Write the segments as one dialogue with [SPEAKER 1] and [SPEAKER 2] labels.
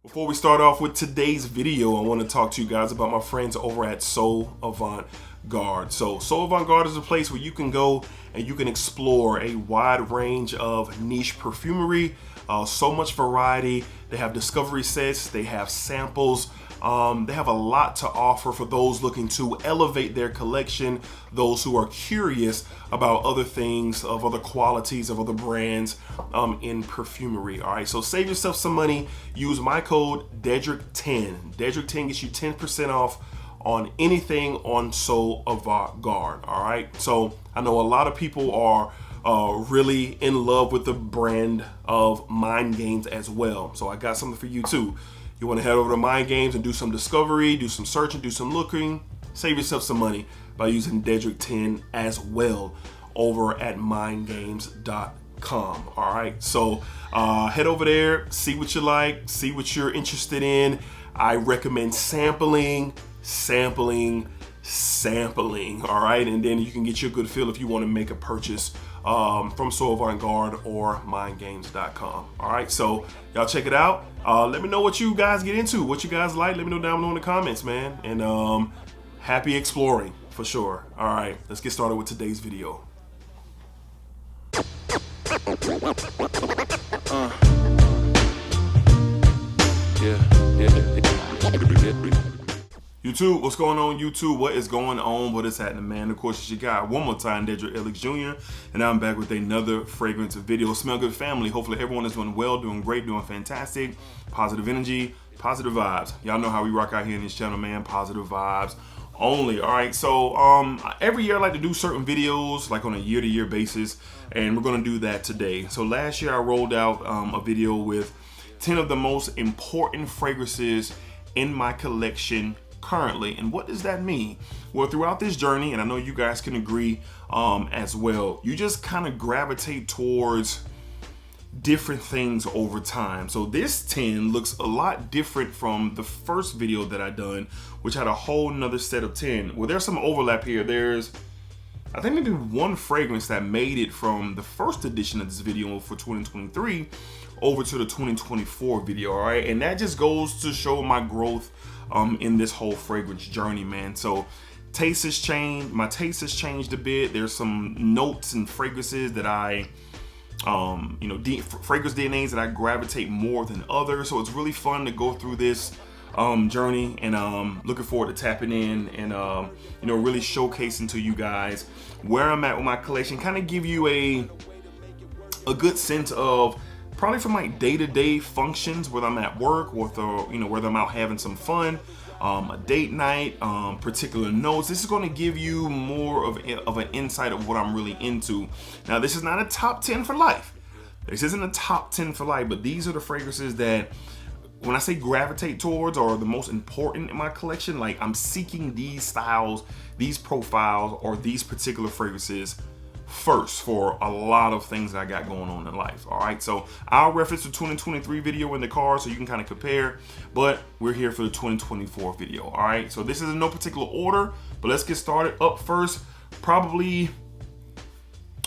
[SPEAKER 1] Before we start off with today's video, I want to talk to you guys about my friends over at So Avant-Garde. So Avant-Garde is a place where you can go and you can explore a wide range of niche perfumery, so much variety. They have discovery sets, they have samples, they have a lot to offer for those looking to elevate their collection, those who are curious about other things, of other qualities, of other brands in perfumery. All right, so save yourself some money. Use my code DEDRICK10. DEDRICK10 gets you 10% off on anything on So Avant-Garde. All right, so I know a lot of people are really in love with the brand of Mind Games as well. So I got something for you too. You want to head over to Mind Games and do some discovery, do some searching, do some looking, save yourself some money by using DEDRICK10 as well over at mindgames.com. All right, so head over there, see what you like, see what you're interested in. I recommend sampling, all right, and then you can get you a good feel if you want to make a purchase from So Avant-Garde or mindgames.com. All right, so y'all check it out. Let me know what you guys get into, what you guys like. Let me know down below in the comments, man. And happy exploring for sure. All right, let's get started with today's video. YouTube, what's going on YouTube? What is going on? What is happening, man? Of course, it's your guy one more time, DEDRICKHJR, and I'm back with another fragrance video. Smell good family. Hopefully everyone is doing well, doing great, doing fantastic. Positive energy, positive vibes. Y'all know how we rock out here in this channel, man. Positive vibes only. All right, so every year I like to do certain videos like on a year-to-year basis, and we're gonna do that today. So last year I rolled out a video with 10 of the most important fragrances in my collection currently. And what does that mean? Well, throughout this journey, and I know you guys can agree as well, you just kind of gravitate towards different things over time. So this 10 looks a lot different from the first video that I done, which had a whole nother set of 10. Well, there's some overlap here. There's, I think, maybe one fragrance that made it from the first edition of this video for 2023 over to the 2024 video, all right? And that just goes to show my growth in this whole fragrance journey, man. So taste has changed, my taste has changed a bit. There's some notes and fragrances that I, fragrance DNAs that I gravitate more than others. So it's really fun to go through this journey, and looking forward to tapping in and really showcasing to you guys where I'm at with my collection, kind of give you a good sense of probably from my day-to-day functions, whether I'm at work or whether I'm out having some fun, a date night, particular notes. This is going to give you more of an insight of what I'm really into. Now, this is not a top 10 for life. This isn't a top 10 for life, but these are the fragrances that, when I say gravitate towards, are the most important in my collection. Like, I'm seeking these styles, these profiles, or these particular fragrances first for a lot of things that I got going on in life. All right, so I'll reference the 2023 video in the card so you can kind of compare, but we're here for the 2024 video. All right, so this is in no particular order, but let's get started. Up first, probably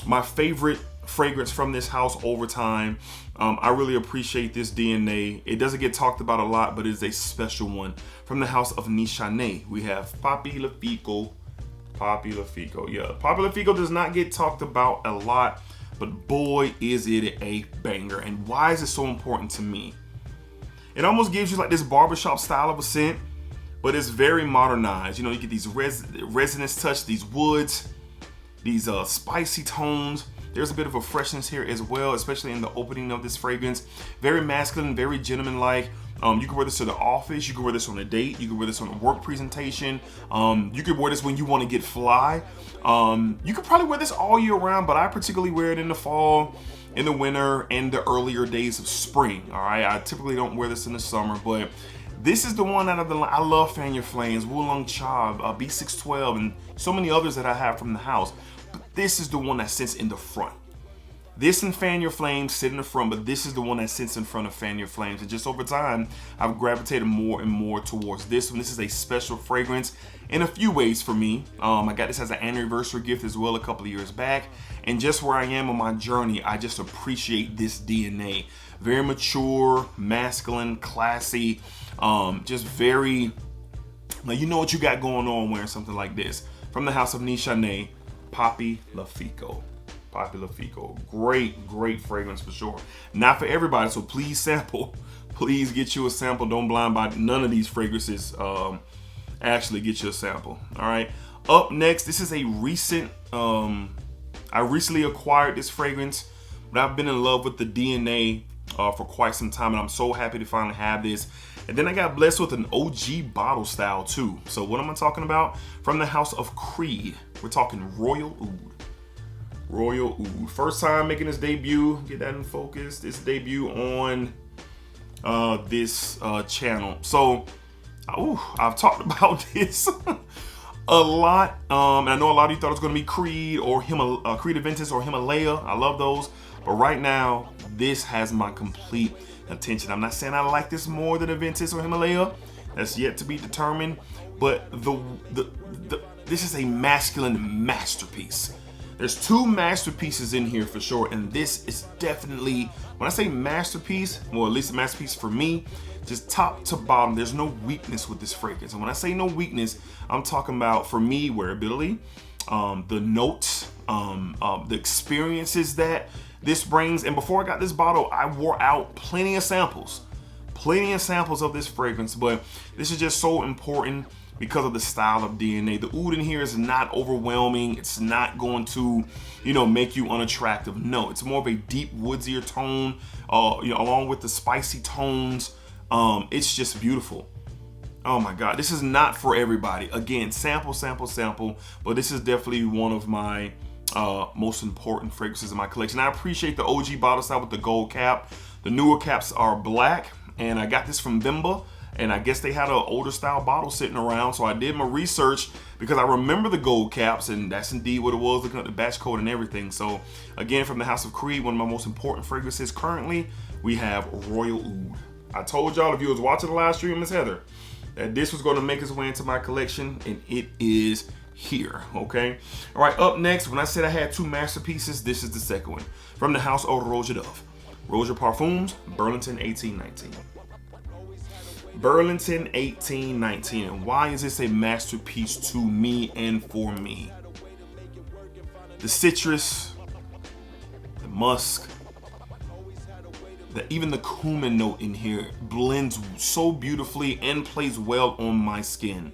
[SPEAKER 1] my favorite fragrance from this house over time. I really appreciate this DNA. It doesn't get talked about a lot, but it is a special one. From the house of Nishane, we have Papilefiko. Yeah, Papilefiko does not get talked about a lot, but boy, is it a banger. And why is it so important to me? It almost gives you like this barbershop style of a scent, but it's very modernized. You know, you get these resonance touch, these woods, these spicy tones. There's a bit of a freshness here as well, especially in the opening of this fragrance. Very masculine, very gentleman-like. You can wear this to the office, you can wear this on a date, you can wear this on a work presentation, you could wear this when you want to get fly. You could probably wear this all year round, but I particularly wear it in the fall, in the winter, and the earlier days of spring. All right, I typically don't wear this in the summer, but this is the one out of the line. I love Fan Your Flames, Wulong Cha, B612, and so many others that I have from the house. But this is the one that sits in the front. This and Fan Your Flames sit in the front, but this is the one that sits in front of Fan Your Flames. And just over time, I've gravitated more and more towards this one. This is a special fragrance in a few ways for me. I got this as an anniversary gift as well a couple of years back. And just where I am on my journey, I just appreciate this DNA very mature, masculine, classy, just very, like, you know what you got going on wearing something like this. From the house of Nishane Papilefiko. Great fragrance for sure. Not for everybody, so please sample. Please get you a sample. Don't blind buy none of these fragrances. Actually get you a sample. All right. Up next, this is a recent, I recently acquired this fragrance, but I've been in love with the DNA for quite some time, and I'm so happy to finally have this. And then I got blessed with an OG bottle style too. So what am I talking about? From the house of Creed, we're talking Royal Oud. Royal Oud. First time making this debut. Get that in focus. This debut on this channel. So, I've talked about this a lot. And I know a lot of you thought it was going to be Creed or Creed Aventus or Himalaya. I love those. But right now, this has my complete attention. I'm not saying I like this more than Aventus or Himalaya. That's yet to be determined. But this is a masculine masterpiece. There's two masterpieces in here for sure, and this is definitely, when I say masterpiece, or at least a masterpiece for me, just top to bottom, there's no weakness with this fragrance. And when I say no weakness, I'm talking about, for me, wearability, the notes, the experiences that this brings. And before I got this bottle, I wore out plenty of samples of this fragrance, but this is just so important because of the style of DNA. The oud in here is not overwhelming. It's not going to, make you unattractive. No, it's more of a deep woodsier tone, along with the spicy tones. It's just beautiful. Oh my God, this is not for everybody. Again, sample, but this is definitely one of my most important fragrances in my collection. I appreciate the OG bottle style with the gold cap. The newer caps are black, and I got this from Bimba. And I guess they had an older style bottle sitting around. So I did my research because I remember the gold caps, and that's indeed what it was, looking at the batch code and everything. So again, from the house of Creed, one of my most important fragrances currently, we have Royal Oud. I told y'all, if you was watching the live stream, Miss Heather, that this was going to make its way into my collection, and it is here, okay? All right, up next, when I said I had two masterpieces, this is the second one. From the house of Roja Roja Parfums, Burlington 1819. Burlington 1819. And why is this a masterpiece to me and for me? The citrus, the musk, even the cumin note in here blends so beautifully and plays well on my skin.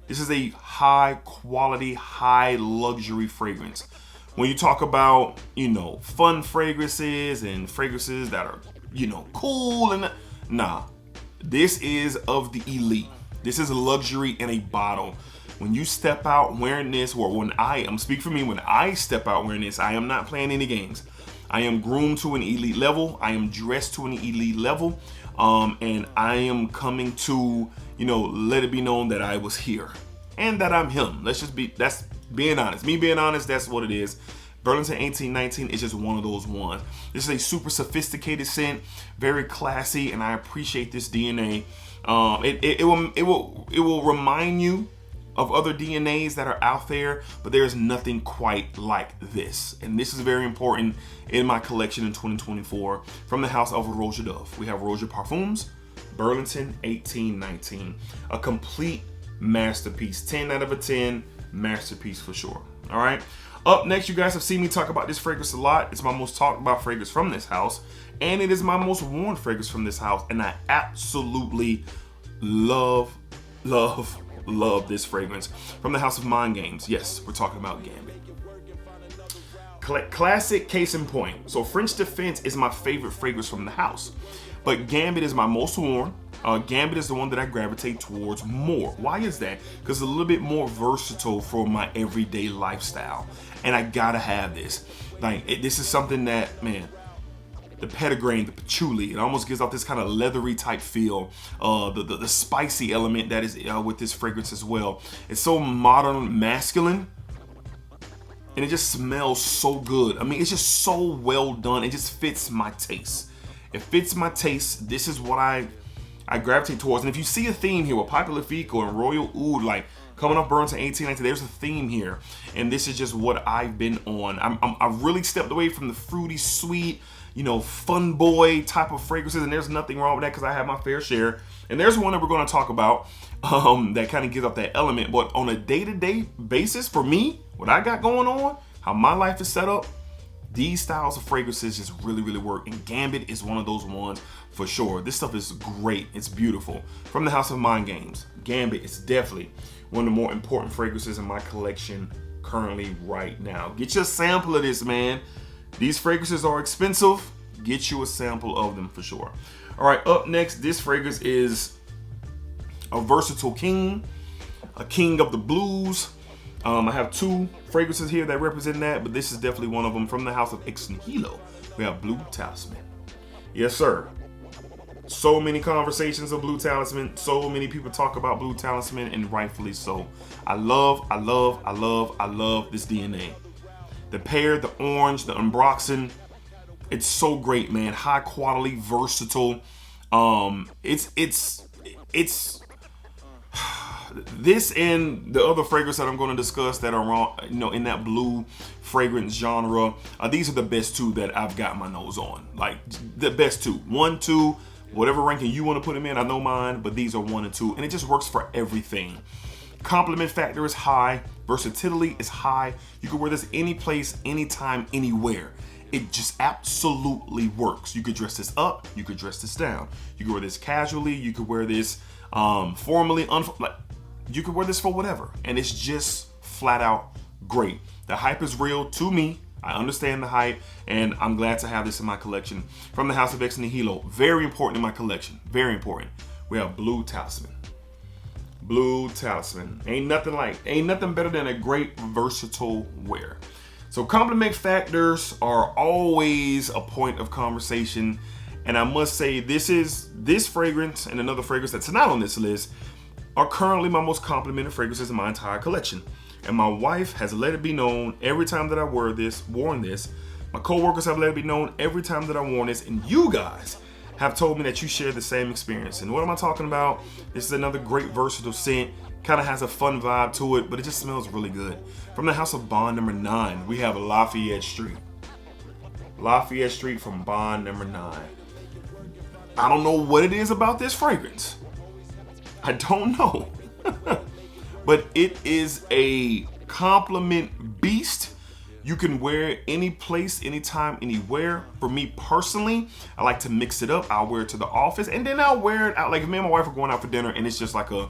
[SPEAKER 1] This is a high quality, high luxury fragrance. When you talk about, fun fragrances and fragrances that are, cool and nah. This is of the elite. This is a luxury in a bottle. When you step out wearing this, or when I'm speaking for me, when I step out wearing this, I am not playing any games. I am groomed to an elite level. I am dressed to an elite level. And I am coming to, let it be known that I was here and that I'm him. That's being honest. Me being honest, that's what it is. Burlington 1819 is just one of those ones. This is a super sophisticated scent, very classy, and I appreciate this DNA. It will remind you of other DNAs that are out there, but there's nothing quite like this. And this is very important in my collection in 2024. From the house of Roja we have Roja Parfums, Burlington 1819. A complete masterpiece. 10 out of a 10, masterpiece for sure. All right. Up next, you guys have seen me talk about this fragrance a lot. It's my most talked about fragrance from this house, and it is my most worn fragrance from this house, and I absolutely love this fragrance. From the house of Mind Games, yes, we're talking about Gambit. Classic case in point. So French Defense is my favorite fragrance from the house, but Gambit is my most worn. Gambit is the one that I gravitate towards more. Why is that? Because it's a little bit more versatile for my everyday lifestyle, and I gotta have this. This is something that, man, the petitgrain, the patchouli, it almost gives off this kind of leathery type feel. The spicy element that is with this fragrance as well. It's so modern, masculine, and it just smells so good. I mean, it's just so well done. It just fits my taste. It fits my taste. This is what I gravitate towards. And if you see a theme here with Papilefiko and Royal Oud, coming off Burlington 1819, there's a theme here. And this is just what I've been on. I've really stepped away from the fruity, sweet, you know, fun boy type of fragrances, and there's nothing wrong with that because I have my fair share. And there's one that we're going to talk about that kind of gives up that element. But on a day-to-day basis, for me, what I got going on, how my life is set up, these styles of fragrances just really, really work. And Gambit is one of those ones for sure. This stuff is great. It's beautiful. From the House of Mind Games, Gambit is definitely one of the more important fragrances in my collection currently right now. Get you a sample of this, man. These fragrances are expensive. Get you a sample of them for sure. All right, up next, this fragrance is a versatile king, a king of the blues. I have two fragrances here that represent that, but this is definitely one of them. From the house of Hicks and Nihilo, we have Bleu Talisman. Yes, sir. So many conversations of Bleu Talisman. So many people talk about Bleu Talisman, and rightfully so. I love this DNA. The pear, the orange, the ambroxan. It's so great, man. High quality, versatile. It's this and the other fragrance that I'm going to discuss that are wrong, you know, in that blue fragrance genre. These are the best two that I've got my nose on. Like the best two. 1, 2, whatever ranking you want to put them in. I know mine, but these are 1 and 2, and it just works for everything. Compliment factor is high. Versatility is high. You can wear this any place, anytime, anywhere. It just absolutely works. You could dress this up. You could dress this down. You could wear this casually. You could wear this formally. You could wear this for whatever. And it's just flat out great. The hype is real to me. I understand the hype, and I'm glad to have this in my collection. From the House of X and Nihilo, very important in my collection. Very important. We have Bleu Talisman. Bleu Talisman. Ain't nothing better than a great versatile wear. So compliment factors are always a point of conversation, and I must say this fragrance and another fragrance that's not on this list are currently my most complimented fragrances in my entire collection. And my wife has let it be known every time that I worn this. My co-workers have let it be known every time that I worn this, and you guys have told me that you share the same experience. And what am I talking about? This is another great versatile scent. Kind of has a fun vibe to it, but it just smells really good. From the house of Bond number 9, we have Lafayette Street. Lafayette Street from Bond number 9. I don't know what it is about this fragrance. I don't know. But it is a compliment beast. You can wear it any place, anytime, anywhere. For me personally, I like to mix it up. I'll wear it to the office, and then I'll wear it out. Like if me and my wife are going out for dinner, and it's just like we're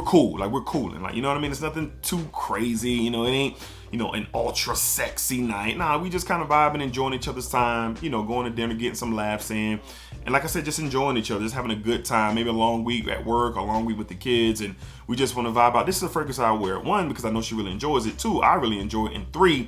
[SPEAKER 1] cool. Like we're cooling. Like, you know what I mean? It's nothing too crazy. You know, it ain't, you know, an ultra sexy night. Nah, we just kind of vibing, enjoying each other's time. You know, going to dinner, getting some laughs in. And like I said, just enjoying each other, just having a good time. Maybe a long week at work, a long week with the kids, and we just want to vibe out. This is a fragrance I wear. 1, because I know she really enjoys it. 2, I really enjoy it. And 3,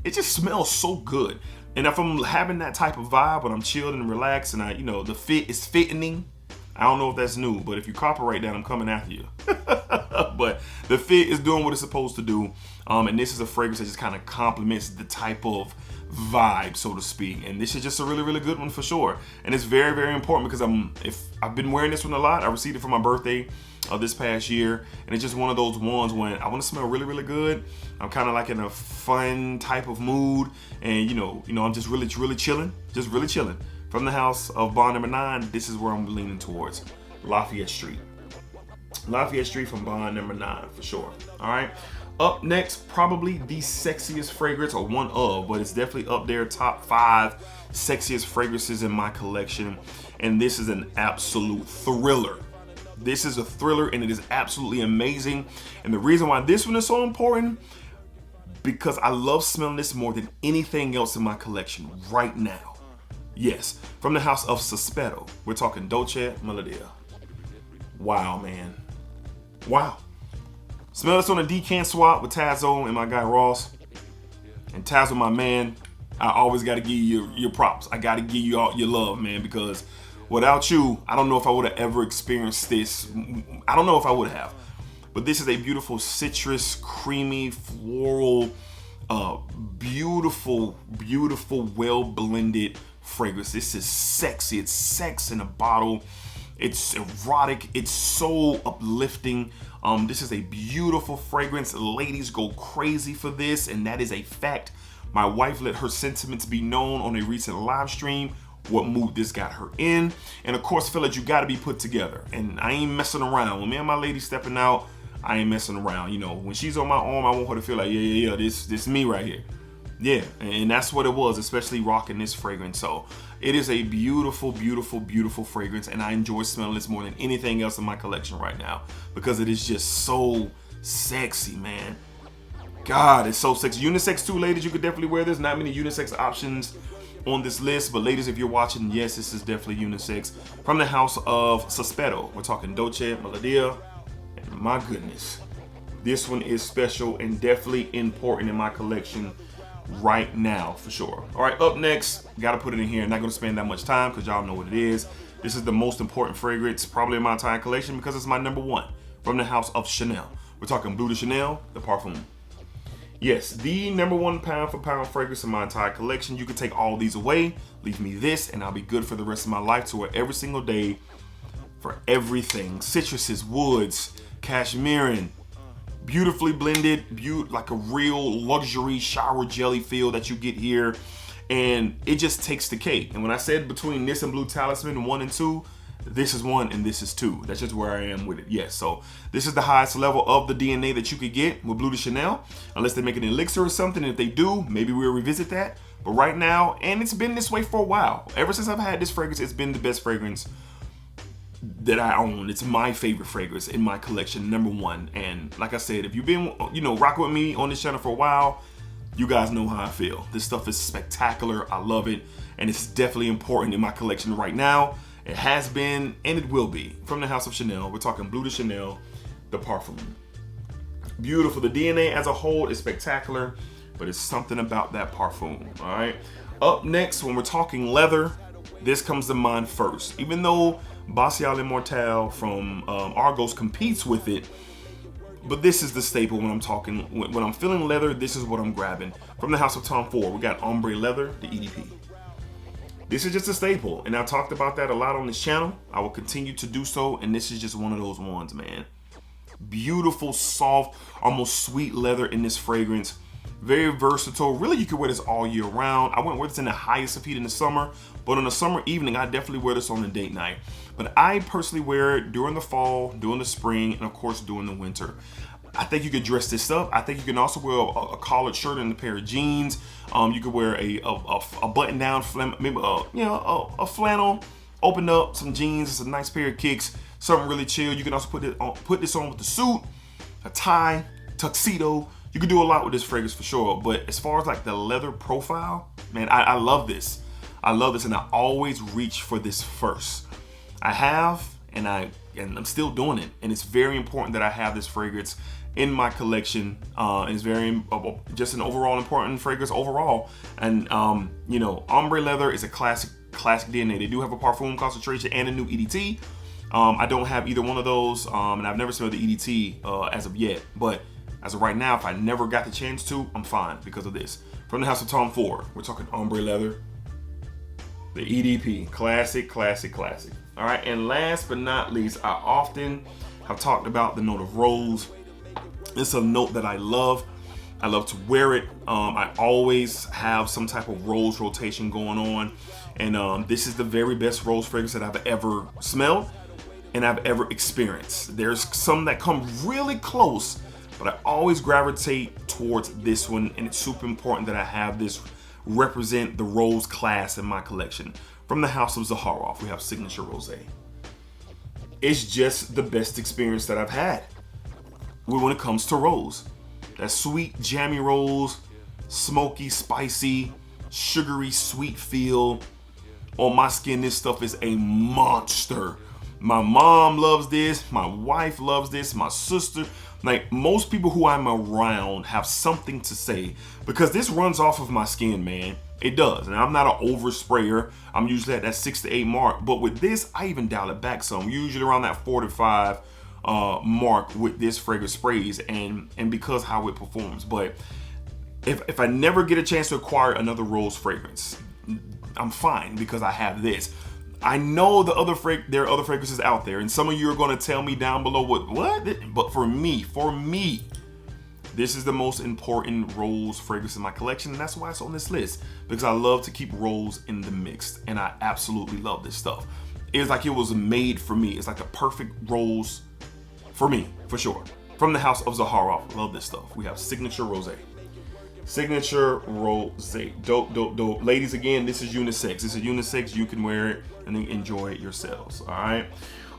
[SPEAKER 1] it just smells so good. And if I'm having that type of vibe when I'm chilled and relaxed, and you know, the fit is fitting. I don't know if that's new, but if you copyright that, I'm coming after you. But the fit is doing what it's supposed to do. And this is a fragrance that just kind of complements the type of vibe, so to speak. And this is just a really, really good one for sure. And it's very, very important because I've been wearing this one a lot. I received it for my birthday this past year, and it's just one of those ones when I want to smell really, really good. I'm kind of like in a fun type of mood, and you know, I'm just really chilling, From the house of Bond number 9, this is where I'm leaning towards. Lafayette Street. Lafayette Street from Bond number 9 for sure. All right. Up next, probably the sexiest fragrance, or one of, but it's definitely up there, top 5 sexiest fragrances in my collection. And this is an absolute thriller. This is a thriller, and it is absolutely amazing. And the reason why this one is so important, because I love smelling this more than anything else in my collection right now. Yes, from the house of Sospiro, we're talking Dolce Melodia. Wow, man. Wow. Smell this on a Decant swap with Tazo and my guy Ross. And Tazo, my man, I always got to give you your props. I got to give you all your love, man, because without you, I don't know if I would have ever experienced this. I don't know if I would have. But this is a beautiful citrus, creamy, floral, beautiful, well-blended fragrance. This is sexy. It's sex in a bottle. It's erotic. It's so uplifting. This is a beautiful fragrance. Ladies go crazy for this, and that is a fact My wife let her sentiments be known on a recent live stream, what mood this got her in. And of course, feel that you gotta be put together. And I ain't messing around. When me and my lady stepping out, I ain't messing around. You know, when she's on my arm, I want her to feel like, yeah, this me right here. Yeah, and that's what it was, especially rocking this fragrance. So it is a beautiful, beautiful, beautiful fragrance, and I enjoy smelling this more than anything else in my collection right now because it is just so sexy, man. God, it's so sexy. Unisex too, ladies, you could definitely wear this. Not many unisex options on this list, but ladies, if you're watching, yes, this is definitely unisex. From the house of Sospiro, we're talking Dolce, Melodia, and my goodness, this one is special and definitely important in my collection right now for sure. All right, up next, gotta put it in here. Not gonna spend that much time because y'all know what it is. This is the most important fragrance probably in my entire collection because it's my number one from the house of Chanel. We're talking Bleu de Chanel, the parfum. Yes, the number one pound for pound fragrance in my entire collection. You can take all these away, leave me this, and I'll be good for the rest of my life to wear every single day for everything. Citruses, woods, cashmere, beautifully blended, like a real luxury shower jelly feel that you get here, and it just takes the cake. And when I said between this and Blue Talisman 1 and 2, this is 1 and this is 2. That's just where I am with it. Yes, so this is the highest level of the DNA that you could get with Bleu de Chanel, unless they make an elixir or something. And if they do, maybe we'll revisit that. But right now, and it's been this way for a while. Ever since I've had this fragrance, it's been the best fragrance that I own. It's my favorite fragrance in my collection, number one. And like I said, if you've been, rocking with me on this channel for a while, you guys know how I feel. This stuff is spectacular. I love it. And it's definitely important in my collection right now. It has been, and it will be. From the house of Chanel, we're talking Bleu de Chanel, the parfum. Beautiful. The DNA as a whole is spectacular, but it's something about that parfum, all right? Up next, when we're talking leather, this comes to mind first. Even though Batial Immortal from Argos competes with it, but this is the staple when I'm talking, when I'm feeling leather, this is what I'm grabbing. From the house of Tom Ford, we got Ombré leather, the EDP. This is just a staple, and I talked about that a lot on this channel. I will continue to do so, and this is just one of those ones, man. Beautiful, soft, almost sweet leather in this fragrance. Very versatile. Really, you could wear this all year round. I wouldn't wear this in the highest of heat in the summer, but on a summer evening, I definitely wear this on a date night. But I personally wear it during the fall, during the spring, and of course, during the winter. I think you could dress this up. I think you can also wear a collared shirt and a pair of jeans. You could wear a button-down, maybe a flannel, open up some jeans, it's a nice pair of kicks, something really chill. You can also put this on with a suit, a tie, tuxedo. You can do a lot with this fragrance for sure. But as far as like the leather profile, man, I love this. I love this, and I always reach for this first. I have, and I'm still doing it, and it's very important that I have this fragrance in my collection. It's very just an overall important fragrance overall. And Ombré leather is a classic DNA. They do have a parfum concentration and a new EDT. I don't have either one of those, and I've never smelled the EDT as of yet. But as of right now, if I never got the chance to, I'm fine because of this. From the house of Tom Ford, we're talking Ombré leather, the EDP, classic. All right, and last but not least, I often have talked about the note of rose. It's a note that I love. I love to wear it. I always have some type of rose rotation going on. And this is the very best rose fragrance that I've ever smelled and I've ever experienced. There's some that come really close, but I always gravitate towards this one. And it's super important that I have this represent the rose class in my collection. From the house of Zaharoff, we have Signature Rosé. It's just the best experience that I've had when it comes to rose. That sweet, jammy rose, smoky, spicy, sugary, sweet feel. On my skin, this stuff is a monster. My mom loves this, my wife loves this, my sister. Like, most people who I'm around have something to say because this runs off of my skin, man. It does, and I'm not an oversprayer. I'm usually at that 6 to 8 mark, but with this, I even dial it back some. Usually around that 4 to 5 mark with this fragrance sprays, and because how it performs. But if I never get a chance to acquire another rose fragrance, I'm fine because I have this. I know there are other fragrances out there, and some of you are going to tell me down below what. But for me, This is the most important rose fragrance in my collection, and that's why it's on this list, because I love to keep rose in the mix, and I absolutely love this stuff. It's like it was made for me. It's like the perfect rose for me, for sure. From the house of Zaharoff. Love this stuff. We have Signature Rosé. Signature Rosé. Dope, dope, dope. Ladies, again, this is unisex. This is unisex. You can wear it and then enjoy it yourselves. All right.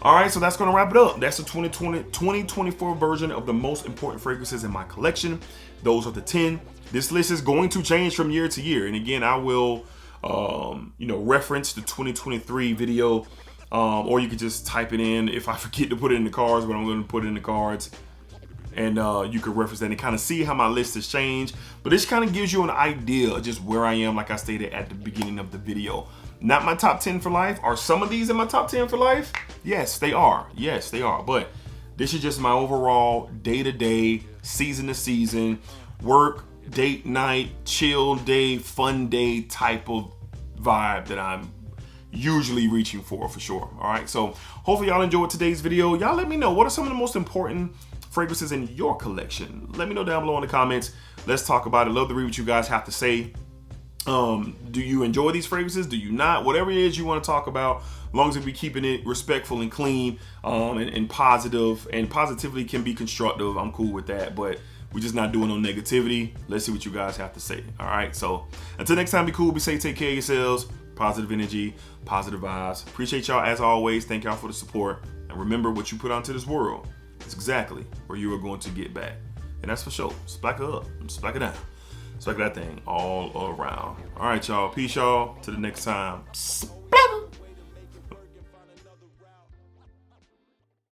[SPEAKER 1] All right, so that's going to wrap it up. That's the 2024 version of the most important fragrances in my collection. Those are the 10. This list is going to change from year to year. And again, I will, reference the 2023 video, or you could just type it in if I forget to put it in the cards, but I'm going to put it in the cards. And you could reference that and kind of see how my list has changed. But this kind of gives you an idea of just where I am, like I stated at the beginning of the video. Not my top 10 for life. Are some of these in my top 10 for life? Yes, they are. Yes, they are. But this is just my overall day-to-day, season-to-season, work, date night, chill day, fun day type of vibe that I'm usually reaching for sure. All right, so hopefully y'all enjoyed today's video. Y'all let me know, what are some of the most important fragrances in your collection? Let me know down below in the comments. Let's talk about it. Love to read what you guys have to say. Do you enjoy these fragrances? Do you not? Whatever it is you want to talk about, as long as we keeping it respectful and clean, and positive, and positivity can be constructive, I'm cool with that. But we're just not doing no negativity. Let's see what you guys have to say. All right, so until next time, be cool, be safe, take care of yourselves. Positive energy, positive vibes. Appreciate y'all as always. Thank y'all for the support, and remember, what you put onto this world is exactly where you are going to get back. And that's for sure. Splack it up, splack it down. Splack that thing all around. All right, y'all. Peace, y'all. Till the next time.